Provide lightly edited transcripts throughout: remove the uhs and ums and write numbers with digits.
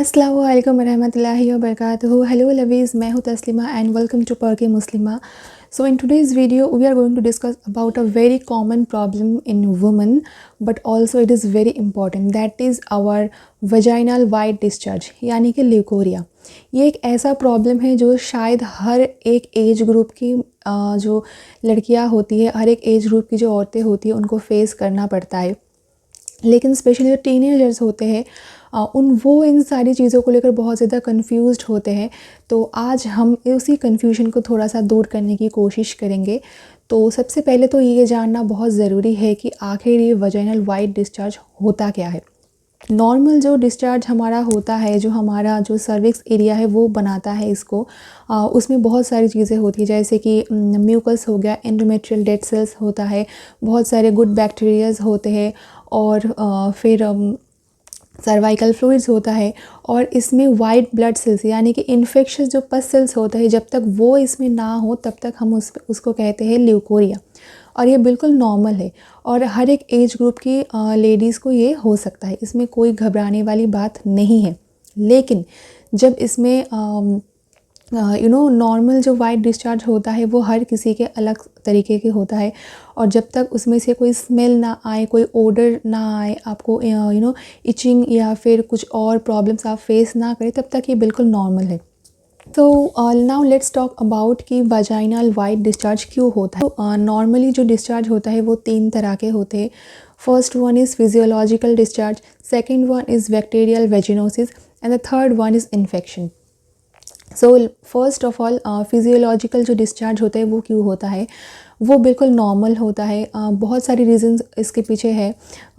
अस्सलाम वालेकुम वरहमतुल्लाहि वबरकातुहू। हेलो लवीज़, मैं हूँ Taslima and welcome to Perk Muslima. So in today's video we are going to discuss about a very common problem in women, but also it is very important, that is our vaginal white discharge यानी कि leucorrhoea. ये एक ऐसा problem है जो शायद हर एक age group की जो लड़कियां होती है, हर एक एज ग्रुप की जो औरतें होती हैं उनको फेस करना पड़ता है। लेकिन स्पेशली जो टीनेजर्स होते हैं वो इन सारी चीज़ों को लेकर बहुत ज़्यादा कंफ्यूज्ड होते हैं। तो आज हम उसी कंफ्यूजन को थोड़ा सा दूर करने की कोशिश करेंगे। तो सबसे पहले तो ये जानना बहुत ज़रूरी है कि आखिर ये वजाइनल वाइट डिस्चार्ज होता क्या है। नॉर्मल जो डिस्चार्ज हमारा होता है, जो हमारा जो सर्विक्स एरिया है वो बनाता है इसको, उसमें बहुत सारी चीज़ें होती है, जैसे कि म्यूकस हो गया, एंडोमेट्रियल डेड सेल्स होता है, बहुत सारे गुड बैक्टीरियाज होते हैं और फिर सर्वाइकल फ्लूइड्स होता है और इसमें वाइट ब्लड सेल्स यानी कि इन्फेक्शस जो पस सेल्स होते हैं, जब तक वो इसमें ना हो तब तक हम उसको कहते हैं ल्यूकोरिया। और ये बिल्कुल नॉर्मल है और हर एक एज ग्रुप की लेडीज़ को ये हो सकता है, इसमें कोई घबराने वाली बात नहीं है। लेकिन जब इसमें नॉर्मल जो वाइट डिस्चार्ज होता है वो हर किसी के अलग तरीके के होता है और जब तक उसमें से कोई स्मेल ना आए, कोई ओडर ना आए, आपको इचिंग या फिर कुछ और प्रॉब्लम्स आप फेस ना करें, तब तक ये बिल्कुल नॉर्मल है। तो नाउ लेट्स टॉक अबाउट कि वजाइनल वाइट डिस्चार्ज क्यों होता है। नॉर्मली जो डिस्चार्ज होता है वो 3 तरह के होते हैं। First one is physiological discharge, second one is bacterial vaginosis and the third one is infection. So first of all physiological जो डिस्चार्ज होता है वो क्यों होता है, वो बिल्कुल नॉर्मल होता है। बहुत सारी रीजंस इसके पीछे है।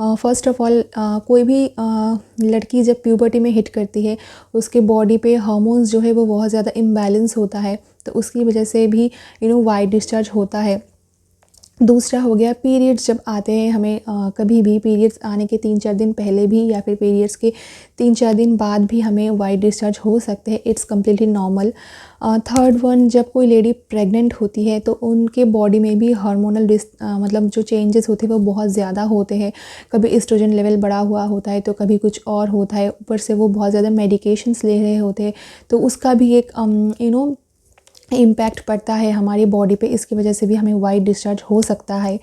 फ़र्स्ट ऑफ़ ऑल कोई भी लड़की जब प्यूबर्टी में हिट करती है, उसके बॉडी पे हार्मोन्स जो है वो बहुत ज़्यादा इम्बैलेंस होता है, तो उसकी वजह से भी वाइट डिस्चार्ज होता है। दूसरा हो गया पीरियड्स जब आते हैं हमें, कभी भी पीरियड्स आने के 3-4 दिन पहले भी या फिर पीरियड्स के 3-4 दिन बाद भी हमें वाइट डिस्चार्ज हो सकते हैं, it's completely normal. Third one, जब कोई लेडी प्रेग्नेंट होती है तो उनके बॉडी में भी हार्मोनल मतलब जो चेंजेस होते हैं वो बहुत ज़्यादा होते हैं। कभी एस्ट्रोजन लेवल बढ़ा हुआ होता है तो कभी कुछ और होता है, ऊपर से वो बहुत ज़्यादा मेडिकेशंस ले रहे होते हैं, तो उसका भी एक इम्पैक्ट पड़ता है हमारी बॉडी पे। इसकी वजह से भी हमें वाइट डिस्चार्ज हो सकता है।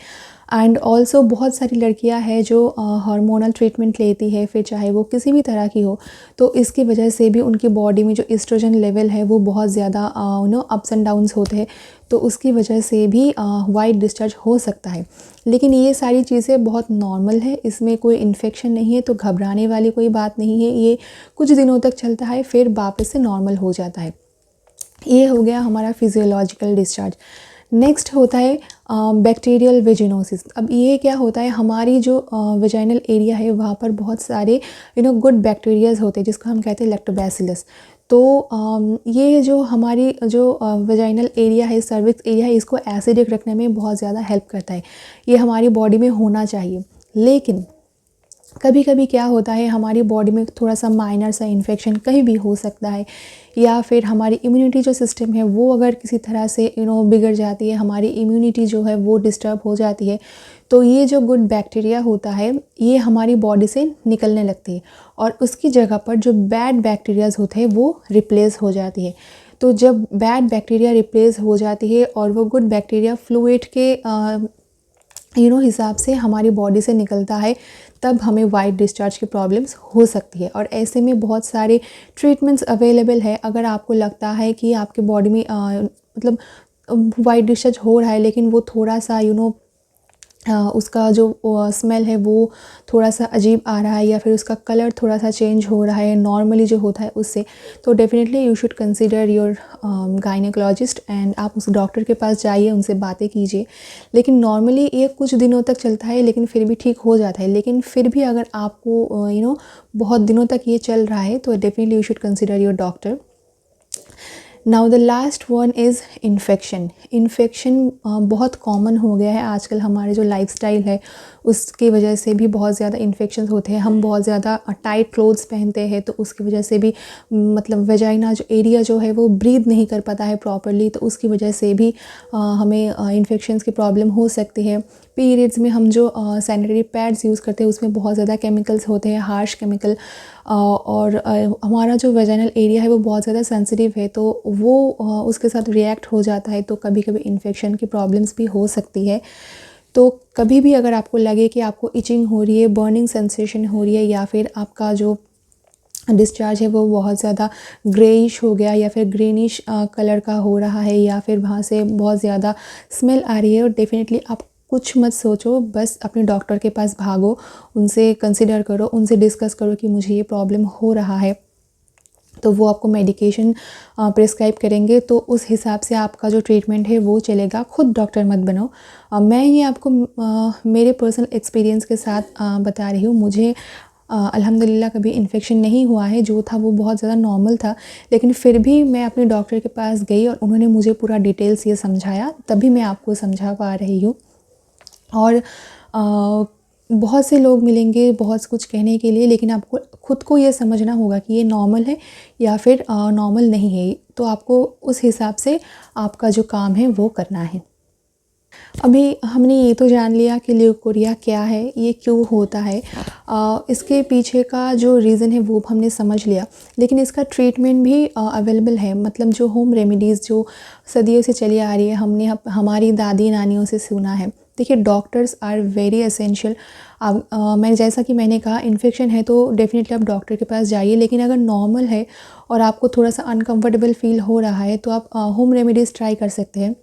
एंड ऑल्सो बहुत सारी लड़कियां हैं जो हार्मोनल ट्रीटमेंट लेती है, फिर चाहे वो किसी भी तरह की हो, तो इसकी वजह से भी उनकी बॉडी में जो एस्ट्रोजन लेवल है वो बहुत ज़्यादा अप्स एंड डाउन्स होते हैं, तो उसकी वजह से भी वाइट डिस्चार्ज हो सकता है। लेकिन ये सारी चीज़ें बहुत नॉर्मल है, इसमें कोई इन्फेक्शन नहीं है, तो घबराने वाली कोई बात नहीं है। ये कुछ दिनों तक चलता है, फिर वापस से नॉर्मल हो जाता है। ये हो गया हमारा फिजियोलॉजिकल डिस्चार्ज। नेक्स्ट होता है बैक्टीरियल वेजिनोसिस। अब ये क्या होता है, हमारी जो वेजाइनल एरिया है वहाँ पर बहुत सारे गुड बैक्टीरियाज होते हैं जिसको हम कहते हैं लैक्टोबैसिलस। तो ये जो हमारी जो वेजाइनल एरिया है, सर्विक्स एरिया है, इसको एसिडिक रखने में बहुत ज़्यादा हेल्प करता है। ये हमारी बॉडी में होना चाहिए। लेकिन कभी कभी क्या होता है, हमारी बॉडी में थोड़ा सा माइनर सा इन्फेक्शन कहीं भी हो सकता है, या फिर हमारी इम्यूनिटी जो सिस्टम है वो अगर किसी तरह से बिगड़ जाती है, हमारी इम्यूनिटी जो है वो डिस्टर्ब हो जाती है, तो ये जो गुड बैक्टीरिया होता है ये हमारी बॉडी से निकलने लगती है और उसकी जगह पर जो बैड बैक्टीरियाज होते हैं वो रिप्लेस हो जाती है। तो जब बैड बैक्टीरिया रिप्लेस हो जाती है और वो गुड बैक्टीरिया फ्लूइड के हिसाब से हमारी बॉडी से निकलता है, तब हमें वाइट डिस्चार्ज की प्रॉब्लम्स हो सकती है। और ऐसे में बहुत सारे ट्रीटमेंट्स अवेलेबल है। अगर आपको लगता है कि आपके बॉडी में मतलब वाइट डिस्चार्ज हो रहा है, लेकिन वो थोड़ा सा उसका जो स्मेल है वो थोड़ा सा अजीब आ रहा है, या फिर उसका कलर थोड़ा सा चेंज हो रहा है नॉर्मली जो होता है उससे, तो definitely you should consider your gynaecologist and आप उस डॉक्टर के पास जाइए, उनसे बातें कीजिए। लेकिन नॉर्मली ये कुछ दिनों तक चलता है, लेकिन फिर भी ठीक हो जाता है। लेकिन फिर भी अगर आपको बहुत दिनों तक ये चल रहा है तो definitely you should consider your doctor. Now the last one is infection. Infection बहुत कॉमन हो गया है आजकल, हमारे जो लाइफस्टाइल है उसकी वजह से भी बहुत ज़्यादा इन्फेक्शंस होते हैं। हम बहुत ज़्यादा टाइट क्लोथ्स पहनते हैं, तो उसकी वजह से भी मतलब वेजाइना जो एरिया जो है वो ब्रीथ नहीं कर पाता है प्रॉपरली, तो उसकी वजह से भी हमें इन्फेक्शंस की प्रॉब्लम हो सकती है। पीरियड्स में हम जो सैनिटरी पैड्स यूज़ करते हैं उसमें बहुत ज़्यादा केमिकल्स होते हैं, हार्श केमिकल, और हमारा जो वेजाइनल एरिया है वो बहुत ज़्यादा सेंसिटिव है, तो वो उसके साथ रिएक्ट हो जाता है, तो कभी कभी इन्फेक्शन की प्रॉब्लम्स भी हो सकती है। तो कभी भी अगर आपको लगे कि आपको इचिंग हो रही है, बर्निंग सेंसेशन हो रही है, या फिर आपका जो डिस्चार्ज है वो बहुत ज़्यादा ग्रेइश हो गया या फिर ग्रीनिश कलर का हो रहा है, या फिर वहाँ से बहुत ज़्यादा स्मेल आ रही है, और डेफिनेटली आप कुछ मत सोचो, बस अपने डॉक्टर के पास भागो, उनसे कंसिडर करो, उनसे डिस्कस करो कि मुझे ये प्रॉब्लम हो रहा है, तो वो आपको मेडिकेशन प्रिस्क्राइब करेंगे, तो उस हिसाब से आपका जो ट्रीटमेंट है वो चलेगा। खुद डॉक्टर मत बनो। मैं ये आपको मेरे पर्सनल एक्सपीरियंस के साथ बता रही हूँ। मुझे अल्हम्दुलिल्लाह कभी इन्फेक्शन नहीं हुआ है, जो था वो बहुत ज़्यादा नॉर्मल था, लेकिन फिर भी मैं अपने डॉक्टर के पास गई और उन्होंने मुझे पूरा डिटेल्स ये समझाया, तभी मैं आपको समझा पा रही हूँ। और बहुत से लोग मिलेंगे बहुत कुछ कहने के लिए, लेकिन आपको खुद को ये समझना होगा कि ये नॉर्मल है या फिर नॉर्मल नहीं है, तो आपको उस हिसाब से आपका जो काम है वो करना है। अभी हमने ये तो जान लिया कि ल्यूकोरिया क्या है, ये क्यों होता है, इसके पीछे का जो रीज़न है वो हमने समझ लिया, लेकिन इसका ट्रीटमेंट भी अवेलेबल है। मतलब जो होम रेमेडीज़ जो सदियों से चली आ रही है, हमने हमारी दादी नानियों से सुना है। देखिए, डॉक्टर्स आर वेरी एसेंशियल। अब मैं जैसा कि मैंने कहा, इन्फेक्शन है तो डेफिनेटली आप डॉक्टर के पास जाइए, लेकिन अगर नॉर्मल है और आपको थोड़ा सा अनकम्फर्टेबल फील हो रहा है तो आप होम रेमेडीज़ ट्राई कर सकते हैं।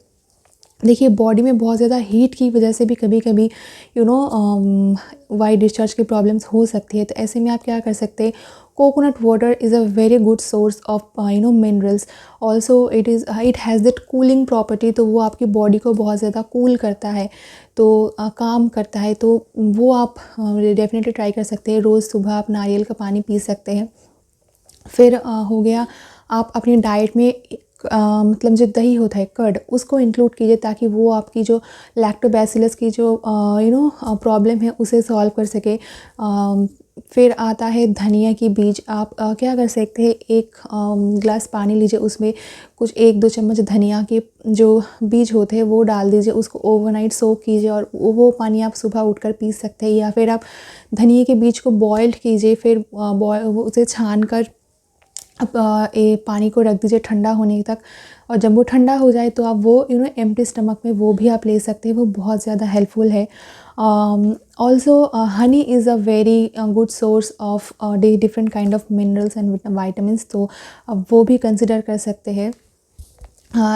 देखिए, बॉडी में बहुत ज़्यादा हीट की वजह से भी कभी कभी वाइट डिस्चार्ज की प्रॉब्लम्स हो सकती है, तो ऐसे में आप क्या कर सकते हैं, coconut water is a very good source of minerals. Also it has that cooling property, तो वो आपकी बॉडी को बहुत ज़्यादा कूल करता है, तो काम करता है, तो वो आप डेफिनेटली ट्राई कर सकते हैं। रोज़ सुबह आप नारियल का पानी पी सकते हैं। फिर हो गया, आप अपनी डाइट में मतलब जो दही होता है, कर्ड, उसको इंक्लूड कीजिए, ताकि वो आपकी जो लैक्टोबैसिलस की जो प्रॉब्लम है उसे सॉल्व कर सके। फिर आता है धनिया की बीज। आप क्या कर सकते हैं, एक गिलास पानी लीजिए, उसमें कुछ 1-2 चम्मच धनिया के जो बीज होते हैं वो डाल दीजिए, उसको ओवरनाइट सोक कीजिए, और वो पानी आप सुबह उठकर पी सकते हैं। या फिर आप धनिया के बीज को बॉइल्ड कीजिए, फिर उसे छान कर अब ये पानी को रख दीजिए ठंडा होने तक, और जब वो ठंडा हो जाए तो आप वो एम्प्टी स्टमक में वो भी आप ले सकते हैं, वो बहुत ज़्यादा हेल्पफुल है। Also Honey is a very good source of different kind of minerals and vitamins, तो अब वो भी कंसिडर कर सकते हैं।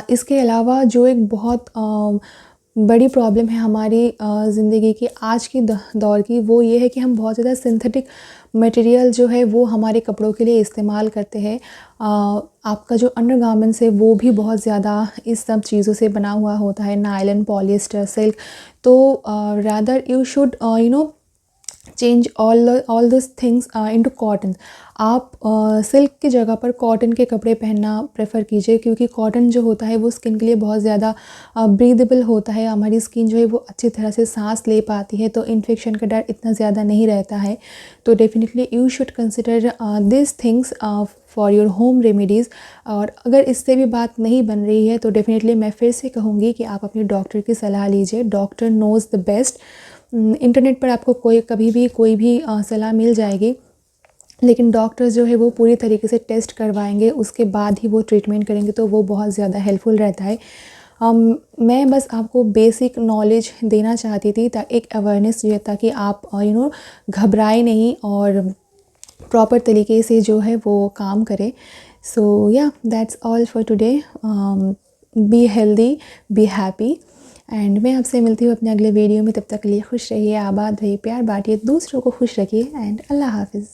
इसके अलावा जो एक बहुत बड़ी प्रॉब्लम है हमारी ज़िंदगी की आज की दौर की, वो ये है कि हम बहुत ज़्यादा सिंथेटिक मटेरियल जो है वो हमारे कपड़ों के लिए इस्तेमाल करते हैं। आपका जो अंडरगारमेंट्स है वो भी बहुत ज़्यादा इस सब चीज़ों से बना हुआ होता है, नायलॉन, पॉलिएस्टर, सिल्क। तो rather you should change all this things into cotton. आप सिल्क की जगह पर कॉटन के कपड़े पहनना प्रेफर कीजिए, क्योंकि कॉटन जो होता है वो स्किन के लिए बहुत ज़्यादा ब्रीदेबल होता है। हमारी स्किन जो है वो अच्छी तरह से सांस ले पाती है, तो इन्फेक्शन का डर इतना ज़्यादा नहीं रहता है। तो definitely you should consider this things for your home remedies. और अगर इससे भी बात नहीं बन रही है तो डेफिनेटली मैं फिर से कहूँगी कि आप अपने डॉक्टर की सलाह लीजिए। Doctor nose the best. Internet पर आपको कभी भी कोई भी सलाह मिल जाएगी, लेकिन डॉक्टर्स जो है वो पूरी तरीके से टेस्ट करवाएंगे, उसके बाद ही वो ट्रीटमेंट करेंगे, तो वो बहुत ज़्यादा हेल्पफुल रहता है। मैं बस आपको बेसिक नॉलेज देना चाहती थी, एक अवेयरनेस ये, ताकि आप घबराए नहीं और प्रॉपर तरीके से जो है वो काम करें। सो या that's all for today. Be healthy, be happy, and मैं आपसे मिलती हूँ अपने अगले वीडियो में। तब तक के लिए खुश रहिए, आबाद रहिए, प्यार बांटिए, दूसरों को खुश रखिए, एंड अल्लाह हाफिज़।